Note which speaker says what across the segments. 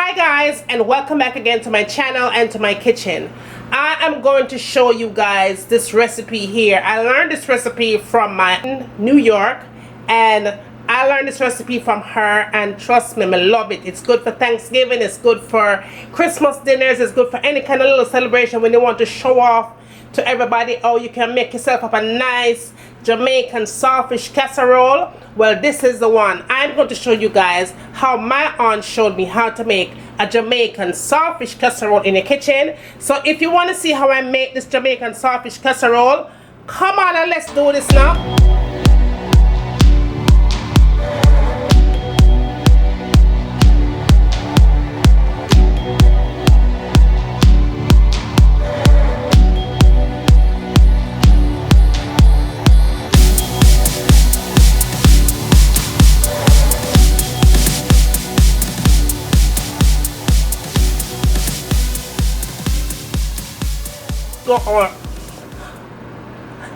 Speaker 1: Hi guys, and welcome back again to my channel and to my kitchen. I am going to show you guys this recipe here. I learned this recipe from my New York, and I learned this recipe from her, and trust me, I love it. It's good for Thanksgiving, it's good for Christmas dinners, it's good for any kind of little celebration when you want to show off to everybody. Oh, you can make yourself up a nice Jamaican saltfish casserole. Well, this is the one. I'm going to show you guys how my aunt showed me how to make a Jamaican saltfish casserole in the kitchen. So if you want to see how I make this Jamaican saltfish casserole, come on and let's do this now.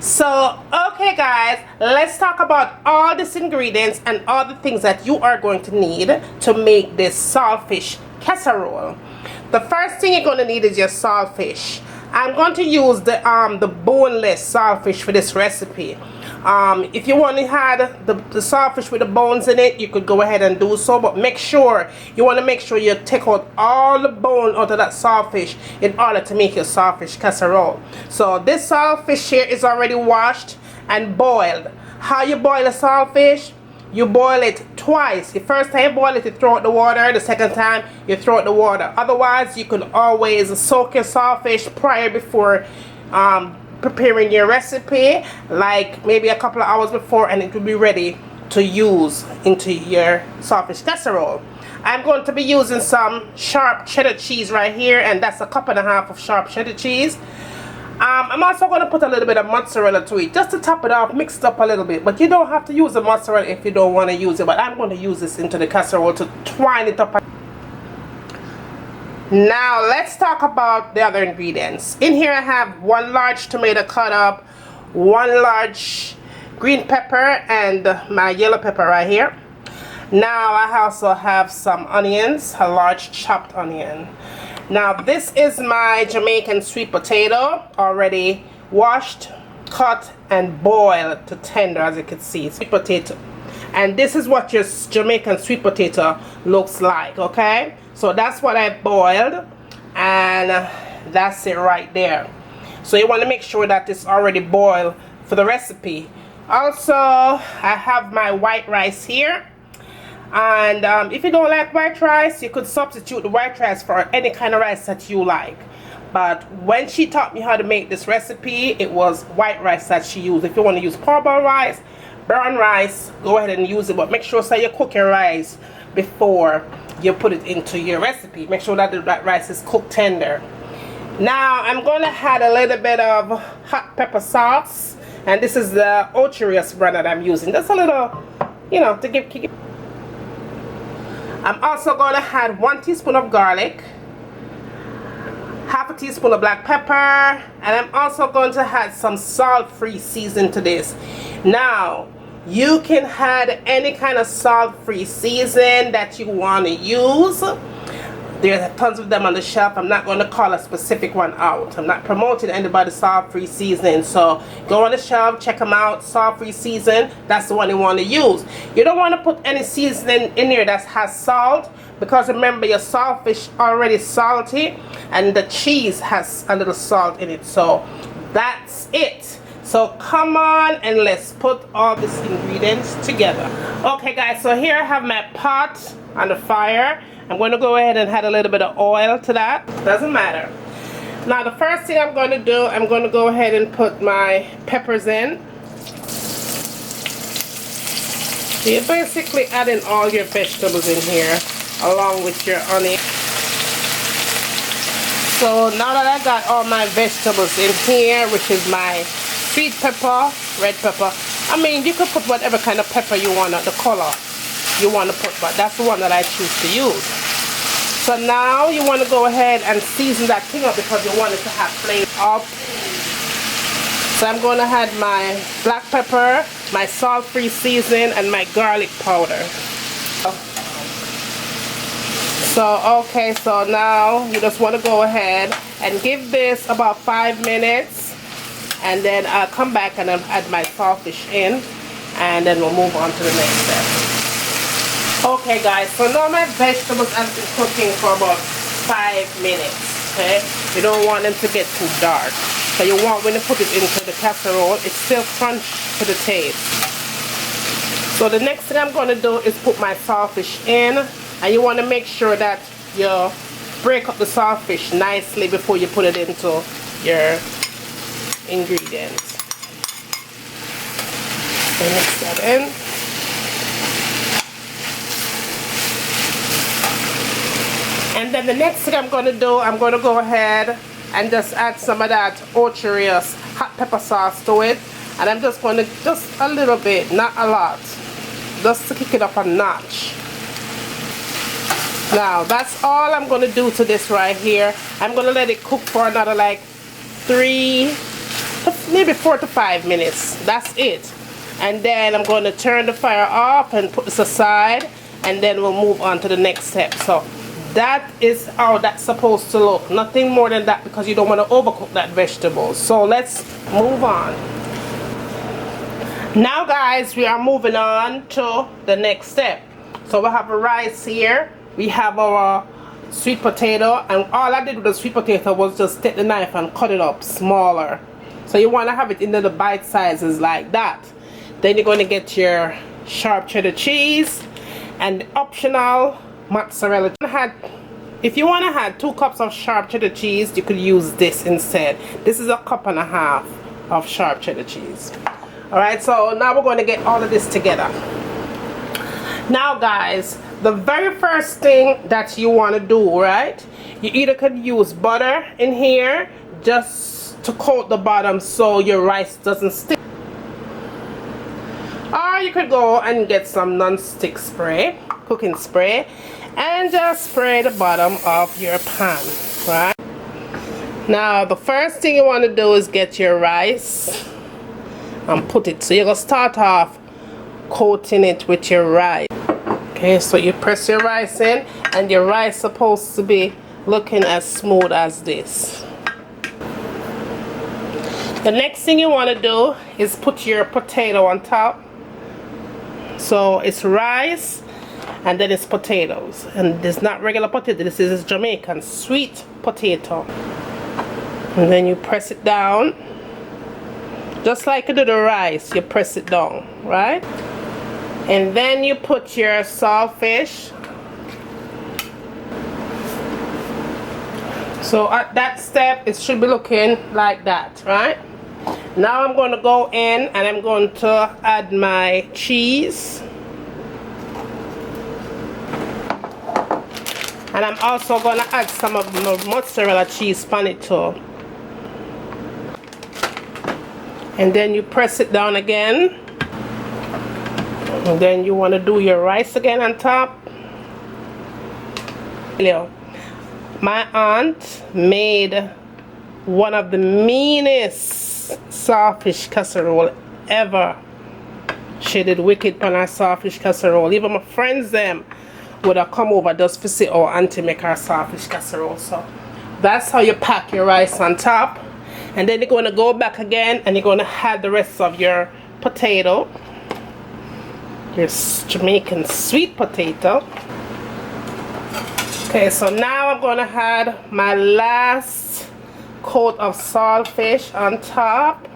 Speaker 1: So okay guys, let's talk about all these ingredients and all the things that you are going to need to make this saltfish casserole. The first thing you're going to need is your saltfish. I'm going to use the boneless saltfish for this recipe. If you want to have the saltfish with the bones in it, you could go ahead and do so, but you want to make sure you take out all the bone out of that saltfish in order to make your saltfish casserole. So this saltfish here is already washed and boiled. How you boil a saltfish? You boil it twice. The first time you boil it, you throw out the water. The second time, you throw out the water. Otherwise, you can always soak your saltfish before preparing your recipe, like maybe a couple of hours before, and it will be ready to use into your saltfish casserole. I'm going to be using some sharp cheddar cheese right here, and that's a cup and a half of sharp cheddar cheese. I'm also going to put a little bit of mozzarella to it, just to top it off, mix it up a little bit. But you don't have to use the mozzarella if you don't want to use it, but I'm going to use this into the casserole to twine it up. Now let's talk about the other ingredients. In here I have 1 large tomato cut up, 1 large green pepper, and my yellow pepper right here. Now I also have some onions, a large chopped onion. Now this is my Jamaican sweet potato, already washed, cut, and boiled to tender, as you can see. Sweet potato. And this is what your Jamaican sweet potato looks like, okay? So that's what I boiled, and that's it right there. So you want to make sure that it's already boiled for the recipe. Also, I have my white rice here, and if you don't like white rice, you could substitute the white rice for any kind of rice that you like. But when she taught me how to make this recipe, it was white rice that she used. If you want to use parboiled rice, brown rice, go ahead and use it, but make sure you cook your rice before you put it into your recipe. Make sure that the rice is cooked tender. Now I'm going to add a little bit of hot pepper sauce, and this is the Ocherius brand that I'm using. Just a little, you know, to give kick. I'm also going to add 1 teaspoon of garlic, half a teaspoon of black pepper, and I'm also going to add some salt-free season to this. Now you can add any kind of salt-free season that you want to use. There's tons of them on the shelf. I'm not going to call a specific one out. I'm not promoting anybody's salt-free season. So go on the shelf, check them out. Salt-free season, that's the one you want to use. You don't want to put any seasoning in here that has salt, because remember, your saltfish already salty, and the cheese has a little salt in it. So that's it. So come on and let's put all these ingredients together. Okay guys, so here I have my pot on the fire. I'm going to go ahead and add a little bit of oil to that. Doesn't matter. Now the first thing I'm going to do, I'm going to go ahead and put my peppers in. So you're basically adding all your vegetables in here along with your onion. So now that I got all my vegetables in here, which is my sweet pepper, red pepper. I mean, you could put whatever kind of pepper you want, the color you want to put, but that's the one that I choose to use. So now you want to go ahead and season that thing up, because you want it to have flavor. So I'm going to add my black pepper, my salt-free seasoning, and my garlic powder. So okay, so now you just want to go ahead and give this about 5 minutes, and then I'll come back and I'll add my saltfish in, and then we'll move on to the next step. Okay guys, so now my vegetables have been cooking for about 5 minutes. Okay, you don't want them to get too dark, so you want, when you put it into the casserole, it's still crunch to the taste. So the next thing I'm going to do is put my saltfish in, and you want to make sure that you break up the saltfish nicely before you put it into your ingredients. So mix that in. And then the next thing I'm going to do, I'm going to go ahead and just add some of that Ocherius hot pepper sauce to it. And I'm just going to, just a little bit, not a lot, just to kick it up a notch. Now, that's all I'm going to do to this right here. I'm going to let it cook for another like 3, maybe 4 to 5 minutes. That's it. And then I'm going to turn the fire off and put this aside, and then we'll move on to the next step. So that is how that's supposed to look. Nothing more than that, because you don't want to overcook that vegetable. So let's move on. Now guys, we are moving on to the next step. So we have a rice here. We have our sweet potato, and all I did with the sweet potato was just take the knife and cut it up smaller. So you want to have it in the bite sizes like that. Then you're going to get your sharp cheddar cheese and the optional mozzarella. If you want to add 2 cups of sharp cheddar cheese, you could use this instead. This is a 1.5 cups of sharp cheddar cheese. Alright, so now we're going to get all of this together. Now guys, the very first thing that you want to do, right, you either could use butter in here just to coat the bottom so your rice doesn't stick, or you could go and get some non-stick spray, cooking spray, and just spray the bottom of your pan, right? Now the first thing you want to do is get your rice and put it, so you're going to start off coating it with your rice. Okay, so you press your rice in, and your rice is supposed to be looking as smooth as this. The next thing you want to do is put your potato on top. So it's rice, and then it's potatoes, and it's not regular potato, this is Jamaican sweet potato. And then you press it down just like you do the rice. You press it down, right? And then you put your saltfish. So at that step it should be looking like that, right? Now I'm going to go in and I'm going to add my cheese. And I'm also going to add some of the mozzarella cheese on it too. And then you press it down again. And then you want to do your rice again on top. My aunt made one of the meanest saltfish casserole ever. She did wicked on her saltfish casserole. Even my friends them would have come over just to see our auntie make her saltfish casserole. So that's how you pack your rice on top. And then you're going to go back again and you're going to add the rest of your potato, your Jamaican sweet potato. Okay, so now I'm going to add my last coat of saltfish on top.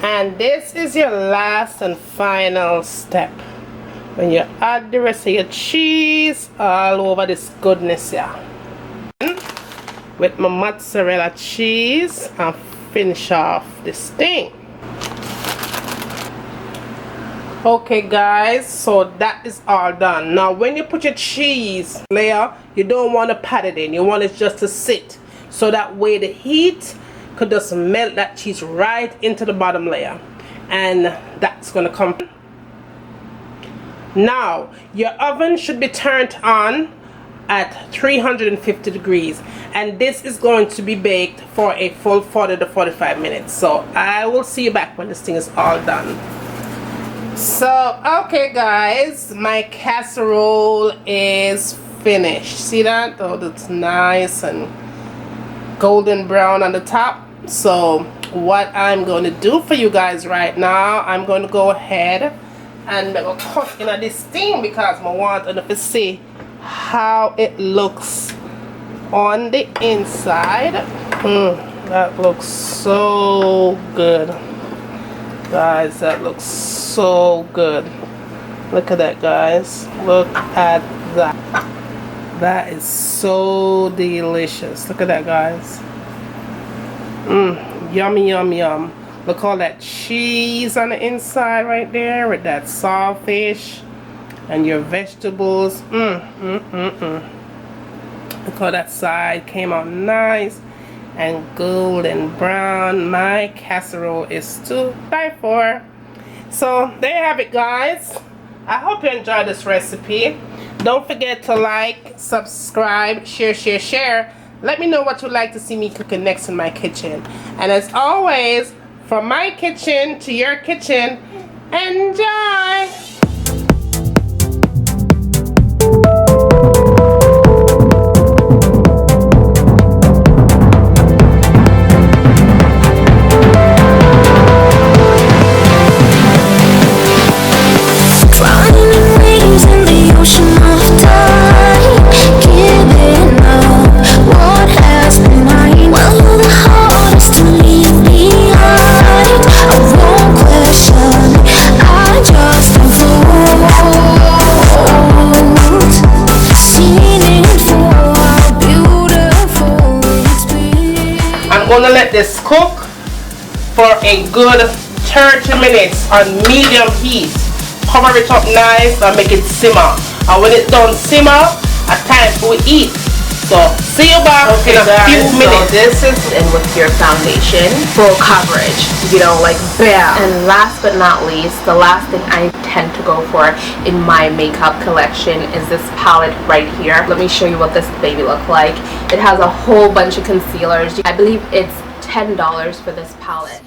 Speaker 1: And this is your last and final step, when you add the rest of your cheese all over this goodness here. With my mozzarella cheese and finish off this thing. Okay guys, so that is all done. Now when you put your cheese layer, you don't want to pat it in, you want it just to sit, so that way the heat could just melt that cheese right into the bottom layer, and that's gonna come. Now your oven should be turned on at 350 degrees, and this is going to be baked for a full 40 to 45 minutes. So I will see you back when this thing is all done. So okay guys, my casserole is finish. See that? Oh, that's nice and golden brown on the top. So what I'm going to do for you guys right now, I'm going to go ahead and make a cut in this thing because I want to see how it looks on the inside. That looks so good, guys. That looks so good. Look at that, guys. Look at that. That is so delicious. Look at that, guys. Yummy, yum, yum. Look all that cheese on the inside right there with that saltfish and your vegetables. Look how that side came out nice and golden brown. My casserole is to die for. So there you have it, guys. I hope you enjoyed this recipe. Don't forget to like, subscribe, share. Let me know what you'd like to see me cooking next in my kitchen. And as always, from my kitchen to your kitchen, enjoy! I'm gonna let this cook for a good 30 minutes on medium heat. Cover it up nice and make it simmer. And when it's done simmer, a time for we eat. So see you back in a few minutes.
Speaker 2: So this is in with your foundation, full coverage, you know, like bam. And last but not least, the last thing I tend to go for in my makeup collection is this palette right here. Let me show you what this baby looks like. It has a whole bunch of concealers. I believe it's $10 for this palette.